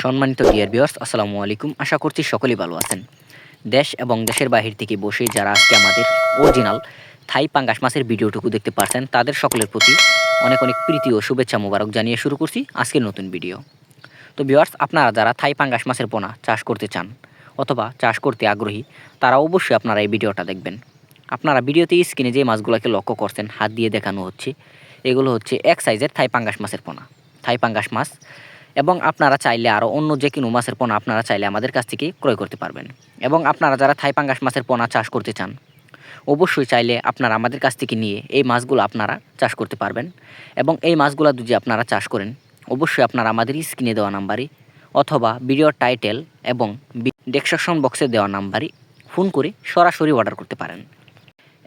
সম্মানিত dear viewers, আসসালামু আলাইকুম। আশা করছি সকলেই ভালো আছেন। দেশ এবং দেশের বাহির থেকে বসে যারা আজকে আমাদের অরিজিনাল থাই পাঙ্গাস মাছের ভিডিওটুকু দেখতে পারছেন, তাদের সকলের প্রতি অনেক অনেক প্রীতি ও শুভেচ্ছা মোবারক জানিয়ে শুরু করছি আজকের নতুন ভিডিও। তো ভিউয়ার্স, আপনারা যারা থাই পাঙ্গাস মাছের পোনা চাষ করতে চান অথবা চাষ করতে আগ্রহী, তারা অবশ্যই আপনারা এই ভিডিওটা দেখবেন। আপনারা ভিডিওতে স্ক্রিনে যে মাছগুলোকে লক্ষ্য করছেন, হাত দিয়ে দেখানো হচ্ছে, এগুলো হচ্ছে এক সাইজের থাই পাঙ্গাস মাছের পোনা, থাই পাঙ্গাস মাছ। এবং আপনারা চাইলে আরও অন্য যে কোনো মাছের পোনা আপনারা চাইলে আমাদের কাছ থেকে ক্রয় করতে পারবেন। এবং আপনারা যারা থাই পাঙ্গাস মাছের পোনা চাষ করতে চান, অবশ্যই চাইলে আপনারা আমাদের কাছ থেকে নিয়ে এই মাছগুলো আপনারা চাষ করতে পারবেন। এবং এই মাছগুলো যদি আপনারা চাষ করেন, অবশ্যই আপনারা আমাদের স্ক্রিনে দেওয়া নাম্বারে অথবা ভিডিওর টাইটেল এবং ডেসক্রিপশন বক্সে দেওয়া নাম্বারে ফোন করে সরাসরি অর্ডার করতে পারেন।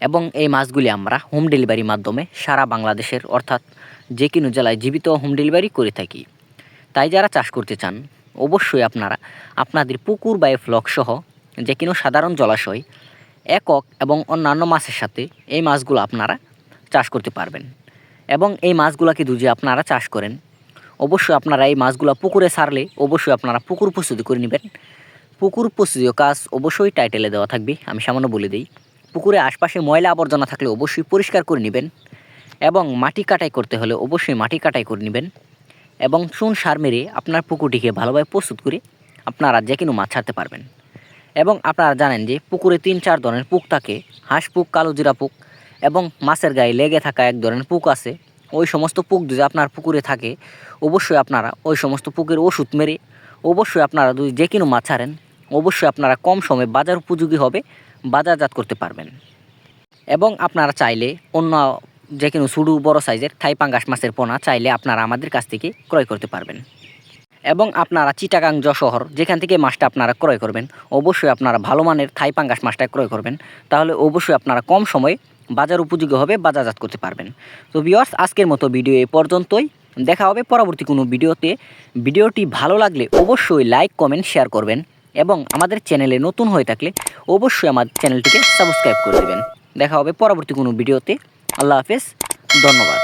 এবং এই মাছগুলি আমরা হোম ডেলিভারির মাধ্যমে সারা বাংলাদেশের অর্থাৎ যে কোনো জেলায় জীবিত হোম ডেলিভারি করে থাকি। তাই যারা চাষ করতে চান, অবশ্যই আপনারা আপনাদের পুকুর বা ফ্লক সহ যে কোনো সাধারণ জলাশয়, একক এবং অন্যান্য মাছের সাথে এই মাছগুলো আপনারা চাষ করতে পারবেন। এবং এই মাছগুলোকে যদি আপনারা চাষ করেন, অবশ্যই আপনারা এই মাছগুলো পুকুরে ছাড়লে অবশ্যই আপনারা পুকুর প্রস্তুতি করে নেবেন। পুকুর প্রস্তুতিও কাজ অবশ্যই টাইটেলে দেওয়া থাকবে, আমি সামান্য বলে দিই। পুকুরে আশপাশে ময়লা আবর্জনা থাকলে অবশ্যই পরিষ্কার করে নেবেন। এবং মাটি কাটাই করতে হলে অবশ্যই মাটি কাটাই করে নেবেন। এবং চুন সার মেরে আপনার পুকুরটিকে ভালোভাবে প্রস্তুত করে আপনারা যে কোনো মাছ ছাড়তে পারবেন। এবং আপনারা জানেন যে পুকুরে 3-4 ধরনের পুক থাকে, হাঁস পুক, কালোজিরা পুক এবং মাছের গায়ে লেগে থাকা এক ধরনের পুক আছে। ওই সমস্ত পুক যদি আপনার পুকুরে থাকে, অবশ্যই আপনারা ওই সমস্ত পুকের ওষুধ মেরে অবশ্যই আপনারা যদি যে কোনো মাছ ছাড়েন, অবশ্যই আপনারা কম সময়ে বাজার উপযোগী হবে বাজারজাত করতে পারবেন। এবং আপনারা চাইলে অন্য যে কোনো ছোটো বড়ো সাইজের থাই পাঙ্গাস মাছের পোনা চাইলে আপনারা আমাদের কাছ থেকে ক্রয় করতে পারবেন। এবং আপনারা চিটাগাং শহর যেখান থেকে মাছটা আপনারা ক্রয় করবেন, অবশ্যই আপনারা ভালো মানের থাই পাঙ্গাস মাছটা ক্রয় করবেন। তাহলে অবশ্যই আপনারা কম সময়ে বাজার উপযোগী হবে বাজারজাত করতে পারবেন। তো ভিউয়ার্স, আজকের মতো ভিডিও এই পর্যন্তই। দেখা হবে পরবর্তী কোনো ভিডিওতে। ভিডিওটি ভালো লাগলে অবশ্যই লাইক, কমেন্ট, শেয়ার করবেন। এবং আমাদের চ্যানেলে নতুন হয়ে থাকলে অবশ্যই আমার চ্যানেলটিকে সাবস্ক্রাইব করে দেবেন। দেখা হবে পরবর্তী কোনো ভিডিওতে। আল্লাহ হাফেজ, ধন্যবাদ।